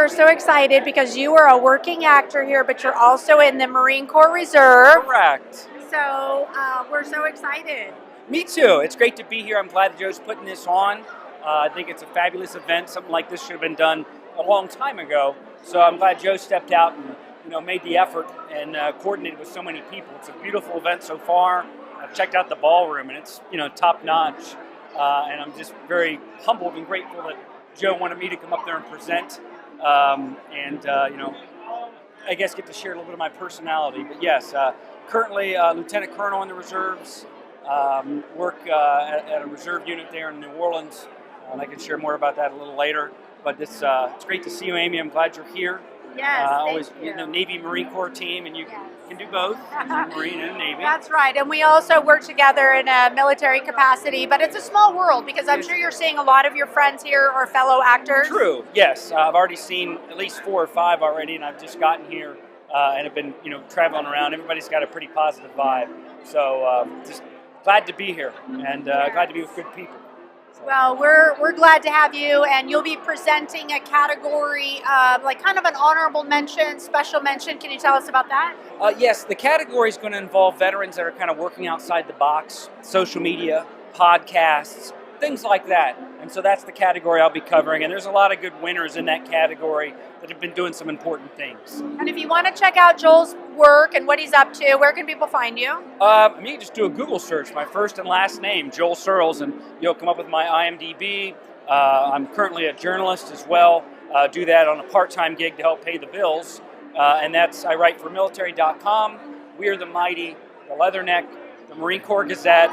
we're so excited because you are a working actor here, but you're also in the Marine Corps Reserve. Correct. So we're so excited. Me too. It's great to be here. I'm glad that Joe's putting this on. I think it's a fabulous event. Something like this should have been done a long time ago. So I'm glad Joe stepped out and made the effort and coordinated with so many people. It's a beautiful event so far. I've checked out the ballroom and it's top notch. And I'm just very humbled and grateful that Joe wanted me to come up there and present. I guess get to share a little bit of my personality. But yes, currently Lieutenant Colonel in the reserves. Work at a reserve unit there in New Orleans, and I can share more about that a little later. But it's great to see you, Amy. I'm glad you're here. Yes, always thank you. Navy Marine Corps team, and you can do both, Marine and Navy. That's right, and we also work together in a military capacity. But it's a small world because I'm sure you're seeing a lot of your friends here or fellow actors. True. Yes, I've already seen at least 4 or 5 already, and I've just gotten here and have been traveling around. Everybody's got a pretty positive vibe, so just glad to be here and glad to be with good people. Well, we're glad to have you, and you'll be presenting a category like kind of an honorable mention, special mention. Can you tell us about that? Yes, the category is going to involve veterans that are kind of working outside the box, social media, podcasts, things like that. And so that's the category I'll be covering. And there's a lot of good winners in that category that have been doing some important things. And if you want to check out Joel's work and what he's up to, where can people find you? You just do a Google search, my first and last name, Joel Searls, and you'll come up with my IMDb. I'm currently a journalist as well. Do that on a part-time gig to help pay the bills. And I write for military.com, We Are the Mighty, the Leatherneck, the Marine Corps Gazette,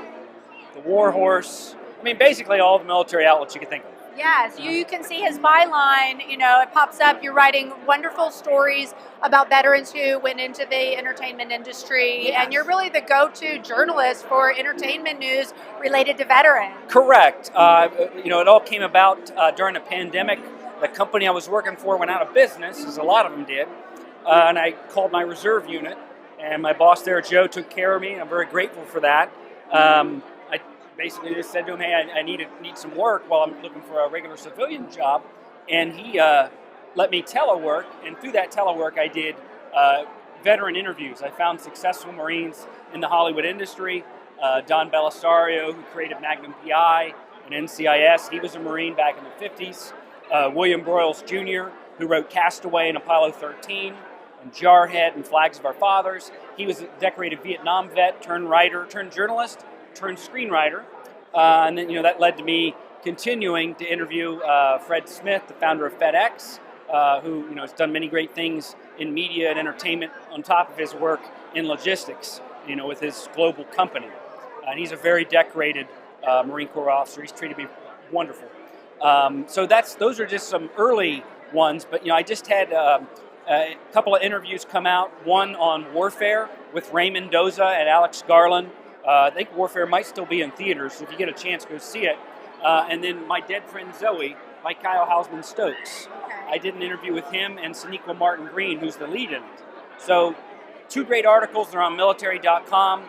the War Horse. I mean, basically all the military outlets you can think of. Yes, you can see his byline, it pops up. You're writing wonderful stories about veterans who went into the entertainment industry, yes. And you're really the go-to journalist for entertainment news related to veterans. Correct. It all came about during the pandemic. The company I was working for went out of business, as a lot of them did, and I called my reserve unit, and my boss there, Joe, took care of me, and I'm very grateful for that. I basically just said to him, hey, I need some work while I'm looking for a regular civilian job. And he let me telework. And through that telework, I did veteran interviews. I found successful Marines in the Hollywood industry. Don Belisario, who created Magnum PI and NCIS. He was a Marine back in the 50s. William Broyles Jr., who wrote Castaway and Apollo 13 and Jarhead and Flags of Our Fathers. He was a decorated Vietnam vet, turned writer, turned journalist, turned screenwriter, and then that led to me continuing to interview Fred Smith, the founder of FedEx, who has done many great things in media and entertainment on top of his work in logistics, with his global company. And he's a very decorated Marine Corps officer. He's treated me wonderful. So those are just some early ones, but I just had a couple of interviews come out. One on warfare with Ray Mendoza and Alex Garland. I think Warfare might still be in theaters, so if you get a chance, go see it. And then My Dead Friend Zoe by Kyle Hausman Stokes. Okay. I did an interview with him and Sonequa Martin Green, who's the lead in it. So 2 great articles. They're on military.com.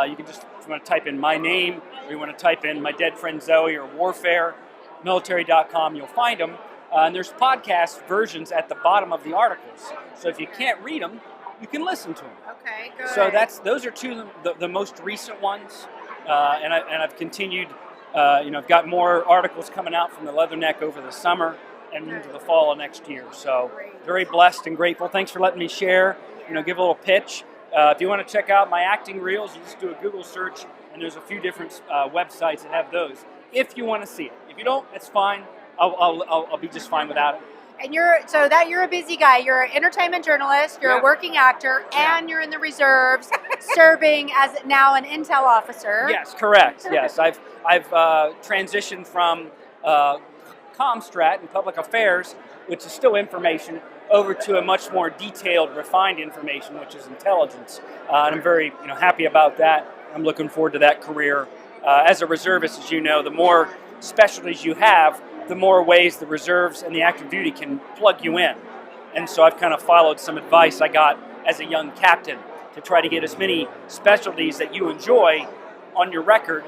You can just, if you want to type in my name, or you want to type in My Dead Friend Zoe or Warfare, military.com, you'll find them. And there's podcast versions at the bottom of the articles. So if you can't read them, you can listen to them. Okay, good. So those are 2 of the most recent ones, and I've continued. I've got more articles coming out from the Leatherneck over the summer and into the fall of next year. So very blessed and grateful. Thanks for letting me share. Give a little pitch. If you want to check out my acting reels, you just do a Google search, and there's a few different websites that have those. If you want to see it, if you don't, that's fine. I'll be just fine without it. And you're a busy guy. You're an entertainment journalist, you're a working actor, and you're in the reserves, serving as now an intel officer. Yes, correct. Yes, I've transitioned from Comstrat and public affairs, which is still information, over to a much more detailed, refined information, which is intelligence. And I'm very happy about that. I'm looking forward to that career. As a reservist, as you know, the more specialties you have, the more ways the reserves and the active duty can plug you in. And so I've kind of followed some advice I got as a young captain to try to get as many specialties that you enjoy on your record,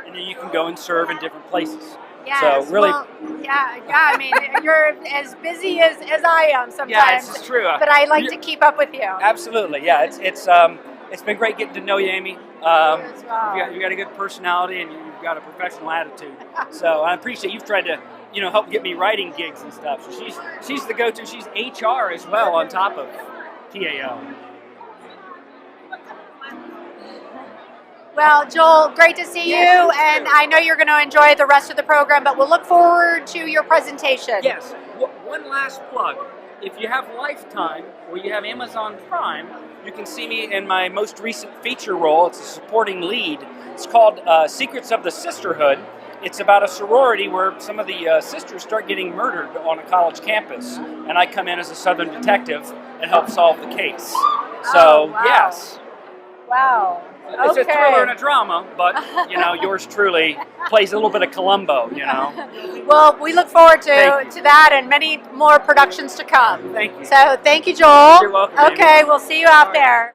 and then you can go and serve in different places. Yes. So really, well, yeah. I mean, you're as busy as I am sometimes. yeah, it's true. But I like to keep up with you. Absolutely, yeah. It's been great getting to know you, Amy. As well. You got a good personality and you've got a professional attitude. So I appreciate you've tried to help get me writing gigs and stuff. So she's the go-to. She's HR as well on top of PAO. Well, Joel, great to see you, and I know you're going to enjoy the rest of the program, but we'll look forward to your presentation. Yes. One last plug. If you have Lifetime or you have Amazon Prime, you can see me in my most recent feature role. It's a supporting lead. It's called Secrets of the Sisterhood. It's about a sorority where some of the sisters start getting murdered on a college campus, and I come in as a Southern detective and help solve the case. So, wow. Yes. Wow. It's a thriller and a drama, but yours truly plays a little bit of Columbo. Well, we look forward to that and many more productions to come. Thank you. So thank you, Joel. You're welcome. Okay, we'll see you out there.